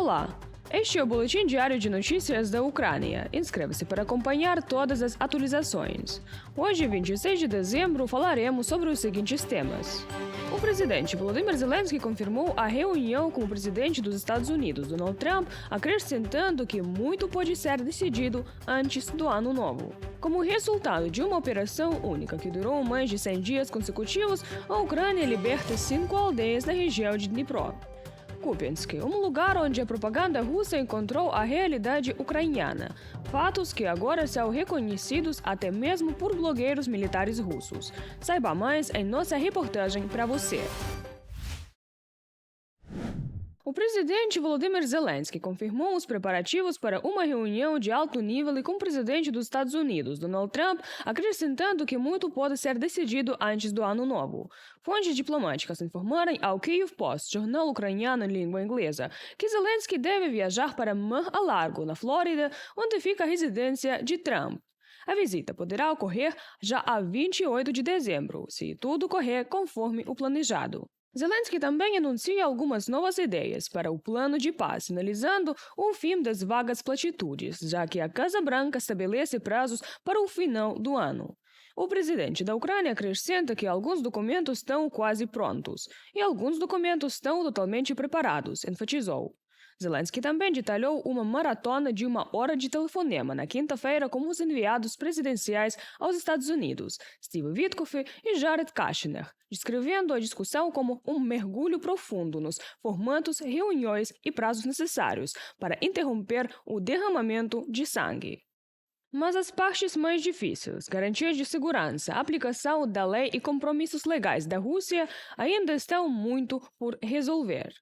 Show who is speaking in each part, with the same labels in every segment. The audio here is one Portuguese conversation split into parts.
Speaker 1: Olá! Este é o Boletim Diário de Notícias da Ucrânia. Inscreva-se para acompanhar todas as atualizações. Hoje, 26 de dezembro, falaremos sobre os seguintes temas. O presidente Volodymyr Zelensky confirmou a reunião com o presidente dos Estados Unidos, Donald Trump, acrescentando que muito pode ser decidido antes do ano novo. Como resultado de uma operação única que durou mais de 100 dias consecutivos, a Ucrânia liberta 5 aldeias na região de Dnipro. Kupiansk, um lugar onde a propaganda russa encontrou a realidade ucraniana. Fatos que agora são reconhecidos até mesmo por blogueiros militares russos. Saiba mais em nossa reportagem para você. O presidente Volodymyr Zelensky confirmou os preparativos para uma reunião de alto nível com o presidente dos Estados Unidos, Donald Trump, acrescentando que muito pode ser decidido antes do ano novo. Fontes diplomáticas informaram ao Kyiv Post, jornal ucraniano em língua inglesa, que Zelensky deve viajar para Mar-a-Lago, na Flórida, onde fica a residência de Trump. A visita poderá ocorrer já a 28 de dezembro, se tudo correr conforme o planejado. Zelensky também anuncia algumas novas ideias para o plano de paz, sinalizando o fim das vagas platitudes, já que a Casa Branca estabelece prazos para o final do ano. O presidente da Ucrânia acrescenta que alguns documentos estão quase prontos e alguns documentos estão totalmente preparados, enfatizou. Zelensky também detalhou uma maratona de 1 hora de telefonema na quinta-feira com os enviados presidenciais aos Estados Unidos, Steve Witkoff e Jared Kushner, descrevendo a discussão como um mergulho profundo nos formatos, reuniões e prazos necessários para interromper o derramamento de sangue. Mas as partes mais difíceis, garantias de segurança, aplicação da lei e compromissos legais da Rússia ainda estão muito por resolver.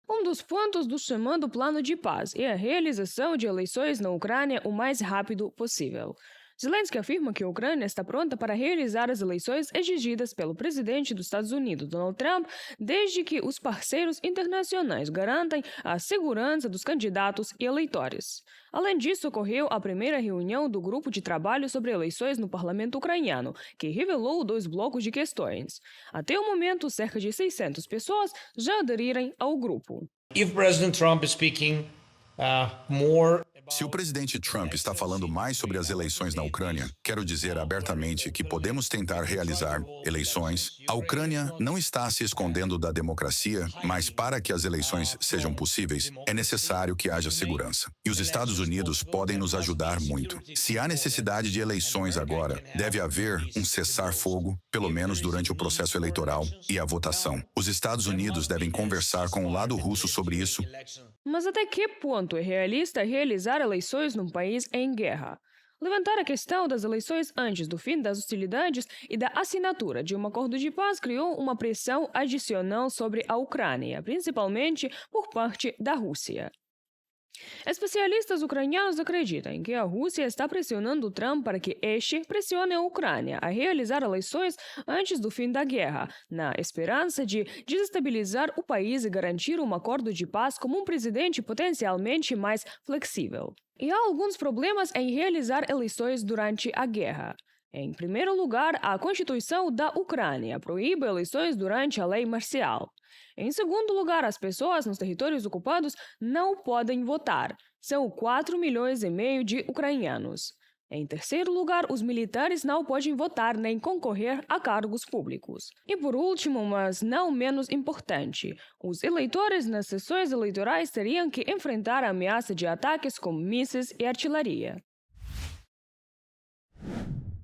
Speaker 1: Um dos pontos do chamado Plano de Paz é a realização de eleições na Ucrânia o mais rápido possível. Zelensky afirma que a Ucrânia está pronta para realizar as eleições exigidas pelo presidente dos Estados Unidos, Donald Trump, desde que os parceiros internacionais garantem a segurança dos candidatos e eleitores. Além disso, ocorreu a primeira reunião do Grupo de Trabalho sobre Eleições no Parlamento Ucraniano, que revelou 2 blocos de questões. Até o momento, cerca de 600 pessoas já aderiram ao grupo.
Speaker 2: If President Trump is speaking more.
Speaker 3: Se o presidente Trump está falando mais sobre as eleições na Ucrânia, quero dizer abertamente que podemos tentar realizar eleições. A Ucrânia não está se escondendo da democracia, mas para que as eleições sejam possíveis, é necessário que haja segurança. E os Estados Unidos podem nos ajudar muito. Se há necessidade de eleições agora, deve haver um cessar-fogo, pelo menos durante o processo eleitoral e a votação. Os Estados Unidos devem conversar com o lado russo sobre isso.
Speaker 1: Mas até que ponto é realista realizar eleições num país em guerra? Levantar a questão das eleições antes do fim das hostilidades e da assinatura de um acordo de paz criou uma pressão adicional sobre a Ucrânia, principalmente por parte da Rússia. Especialistas ucranianos acreditam que a Rússia está pressionando Trump para que este pressione a Ucrânia a realizar eleições antes do fim da guerra, na esperança de desestabilizar o país e garantir um acordo de paz com um presidente potencialmente mais flexível. E há alguns problemas em realizar eleições durante a guerra. Em primeiro lugar, a Constituição da Ucrânia proíbe eleições durante a lei marcial. Em segundo lugar, as pessoas nos territórios ocupados não podem votar. São 4,5 milhões de ucranianos. Em terceiro lugar, os militares não podem votar nem concorrer a cargos públicos. E por último, mas não menos importante, os eleitores nas sessões eleitorais teriam que enfrentar a ameaça de ataques com mísseis e artilharia.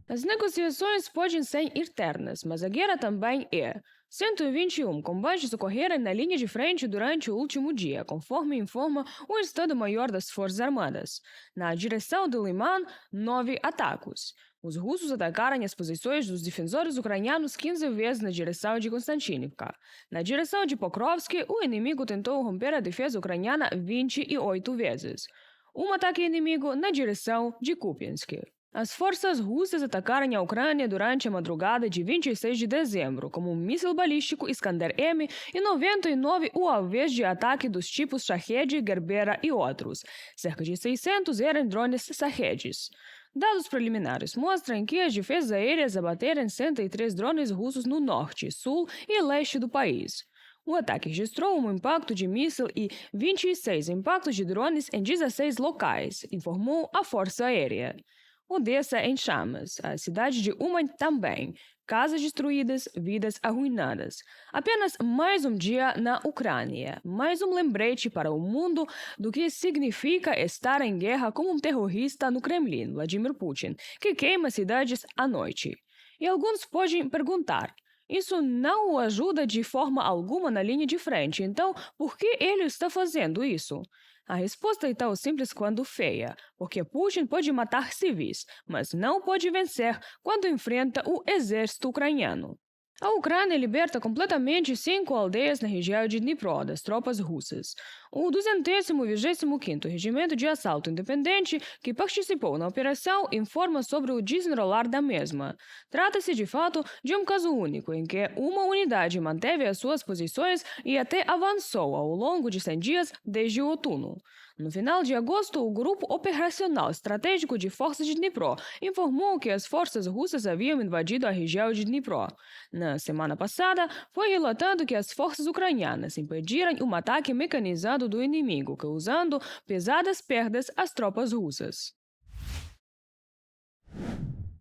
Speaker 1: As negociações podem ser internas, mas a guerra também é. 121 combates ocorreram na linha de frente durante o último dia, conforme informa o Estado-Maior das Forças Armadas. Na direção de Liman, 9 ataques. Os russos atacaram as posições dos defensores ucranianos 15 vezes na direção de Konstantinivka. Na direção de Pokrovsk, o inimigo tentou romper a defesa ucraniana 28 vezes. Um ataque inimigo na direção de Kupiansk. As forças russas atacaram a Ucrânia durante a madrugada de 26 de dezembro, com um míssil balístico Iskander-M e 99 UAVs de ataque dos tipos Shahed, Gerbera e outros. Cerca de 600 eram drones Shahed. Dados preliminares mostram que as defesas aéreas abateram 103 drones russos no norte, sul e leste do país. O ataque registrou um impacto de míssil e 26 impactos de drones em 16 locais, informou a Força Aérea. Odessa em chamas, a cidade de Uman também. Casas destruídas, vidas arruinadas. Apenas mais um dia na Ucrânia, mais um lembrete para o mundo do que significa estar em guerra com um terrorista no Kremlin, Vladimir Putin, que queima cidades à noite. E alguns podem perguntar: isso não o ajuda de forma alguma na linha de frente, então por que ele está fazendo isso? A resposta é tão simples quanto feia, porque Putin pode matar civis, mas não pode vencer quando enfrenta o exército ucraniano. A Ucrânia liberta completamente 5 aldeias na região de Dnipro das tropas russas. O 225º Regimento de Assalto Independente, que participou na operação, informa sobre o desenrolar da mesma. Trata-se, de fato, de um caso único, em que uma unidade manteve as suas posições e até avançou ao longo de 100 dias desde o outono. No final de agosto, o Grupo Operacional Estratégico de Forças de Dnipro informou que as forças russas haviam invadido a região de Dnipro. Na semana passada, foi relatado que as forças ucranianas impediram um ataque mecanizado do inimigo, causando pesadas perdas às tropas russas.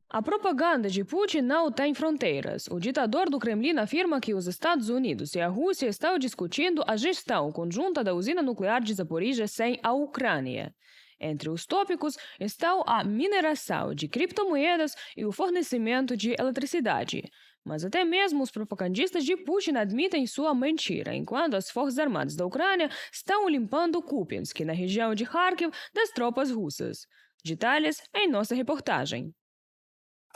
Speaker 1: A propaganda de Putin não tem fronteiras. O ditador do Kremlin afirma que os Estados Unidos e a Rússia estão discutindo a gestão conjunta da usina nuclear de Zaporizhzhia sem a Ucrânia. Entre os tópicos estão a mineração de criptomoedas e o fornecimento de eletricidade. Mas até mesmo os propagandistas de Putin admitem sua mentira, enquanto as Forças Armadas da Ucrânia estão limpando Kupiansk, na região de Kharkiv, das tropas russas. Detalhes em nossa reportagem.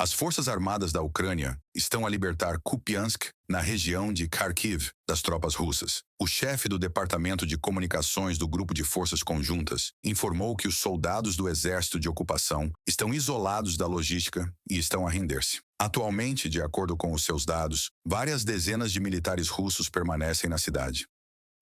Speaker 3: As Forças Armadas da Ucrânia estão a libertar Kupiansk, na região de Kharkiv, das tropas russas. O chefe do Departamento de Comunicações do Grupo de Forças Conjuntas informou que os soldados do Exército de Ocupação estão isolados da logística e estão a render-se. Atualmente, de acordo com os seus dados, várias dezenas de militares russos permanecem na cidade.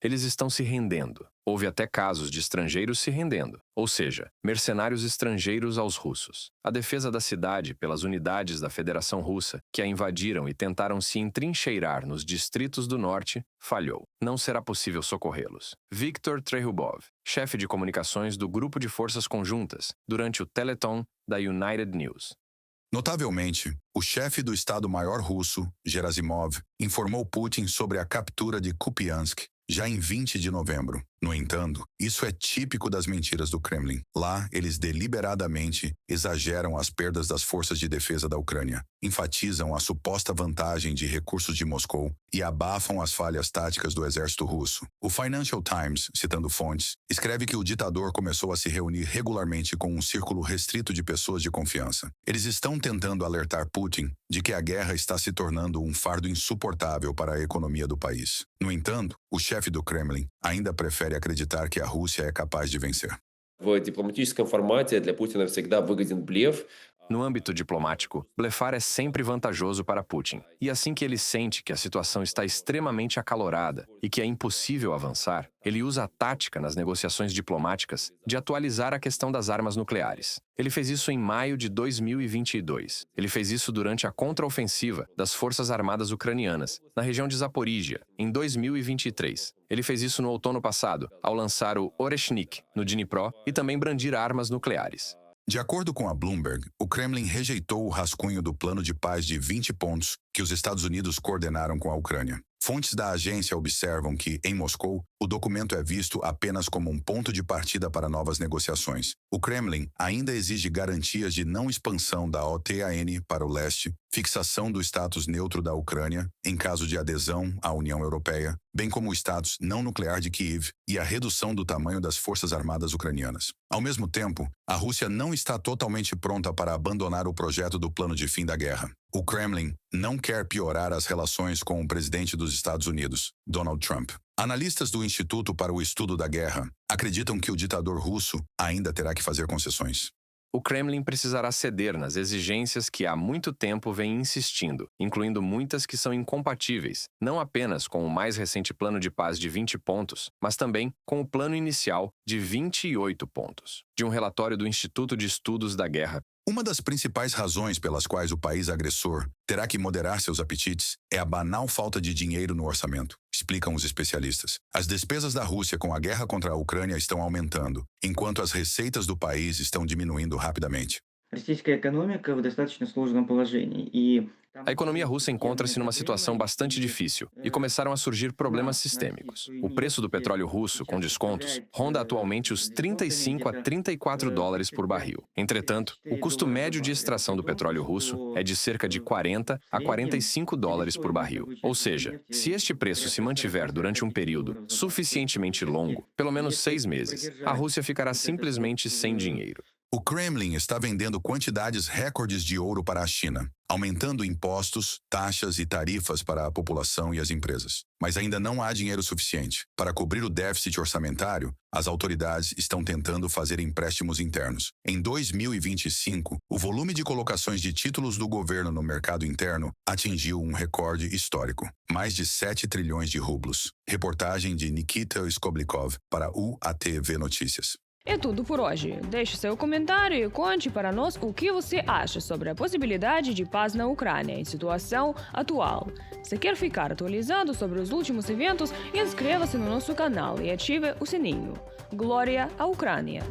Speaker 4: Eles estão se rendendo. Houve até casos de estrangeiros se rendendo, ou seja, mercenários estrangeiros aos russos. A defesa da cidade pelas unidades da Federação Russa, que a invadiram e tentaram se entrincheirar nos distritos do norte, falhou. Não será possível socorrê-los. Viktor Trehubov, chefe de comunicações do Grupo de Forças Conjuntas, durante o Teleton da United News.
Speaker 3: Notavelmente, o chefe do Estado-Maior russo, Gerasimov, informou Putin sobre a captura de Kupiansk já em 20 de novembro. No entanto, isso é típico das mentiras do Kremlin. Lá, eles deliberadamente exageram as perdas das forças de defesa da Ucrânia, enfatizam a suposta vantagem de recursos de Moscou e abafam as falhas táticas do exército russo. O Financial Times, citando fontes, escreve que o ditador começou a se reunir regularmente com um círculo restrito de pessoas de confiança. Eles estão tentando alertar Putin de que a guerra está se tornando um fardo insuportável para a economia do país. No entanto, o chefe do Kremlin ainda prefere acreditar que a Rússia é capaz de vencer.
Speaker 5: В дипломатическом формате для Путина всегда выгоден блеф.
Speaker 4: No âmbito diplomático, blefar é sempre vantajoso para Putin. E assim que ele sente que a situação está extremamente acalorada e que é impossível avançar, ele usa a tática nas negociações diplomáticas de atualizar a questão das armas nucleares. Ele fez isso em maio de 2022. Ele fez isso durante a contraofensiva das Forças Armadas Ucranianas, na região de Zaporizhzhia, em 2023. Ele fez isso no outono passado, ao lançar o Oreshnik, no Dnipro, e também brandir armas nucleares.
Speaker 3: De acordo com a Bloomberg, o Kremlin rejeitou o rascunho do plano de paz de 20 pontos que os Estados Unidos coordenaram com a Ucrânia. Fontes da agência observam que, em Moscou, o documento é visto apenas como um ponto de partida para novas negociações. O Kremlin ainda exige garantias de não expansão da OTAN para o leste, fixação do status neutro da Ucrânia em caso de adesão à União Europeia, bem como o status não nuclear de Kiev e a redução do tamanho das forças armadas ucranianas. Ao mesmo tempo, a Rússia não está totalmente pronta para abandonar o projeto do plano de fim da guerra. O Kremlin não quer piorar as relações com o presidente dos Estados Unidos, Donald Trump. Analistas do Instituto para o Estudo da Guerra acreditam que o ditador russo ainda terá que fazer concessões.
Speaker 4: O Kremlin precisará ceder nas exigências que há muito tempo vem insistindo, incluindo muitas que são incompatíveis, não apenas com o mais recente plano de paz de 20 pontos, mas também com o plano inicial de 28 pontos, de um relatório do Instituto de Estudos da Guerra.
Speaker 3: Uma das principais razões pelas quais o país agressor terá que moderar seus apetites é a banal falta de dinheiro no orçamento. explicam os especialistas. As despesas da Rússia com a guerra contra a Ucrânia estão aumentando, enquanto as receitas do país estão diminuindo rapidamente.
Speaker 6: Российская экономика в достаточно сложном положении, и
Speaker 4: A economia russa encontra-se numa situação bastante difícil e começaram a surgir problemas sistêmicos. O preço do petróleo russo, com descontos, ronda atualmente os 35 a 34 dólares por barril. Entretanto, o custo médio de extração do petróleo russo é de cerca de 40 a 45 dólares por barril. Ou seja, se este preço se mantiver durante um período suficientemente longo, pelo menos 6 meses, a Rússia ficará simplesmente sem dinheiro.
Speaker 3: O Kremlin está vendendo quantidades recordes de ouro para a China, aumentando impostos, taxas e tarifas para a população e as empresas. Mas ainda não há dinheiro suficiente. Para cobrir o déficit orçamentário, as autoridades estão tentando fazer empréstimos internos. Em 2025, o volume de colocações de títulos do governo no mercado interno atingiu um recorde histórico, mais de 7 trilhões de rublos. Reportagem de Nikita Skoblikov para UATV Notícias.
Speaker 1: É tudo por hoje. Deixe seu comentário e conte para nós o que você acha sobre a possibilidade de paz na Ucrânia em situação atual. Se quer ficar atualizado sobre os últimos eventos, inscreva-se no nosso canal e ative o sininho. Glória à Ucrânia!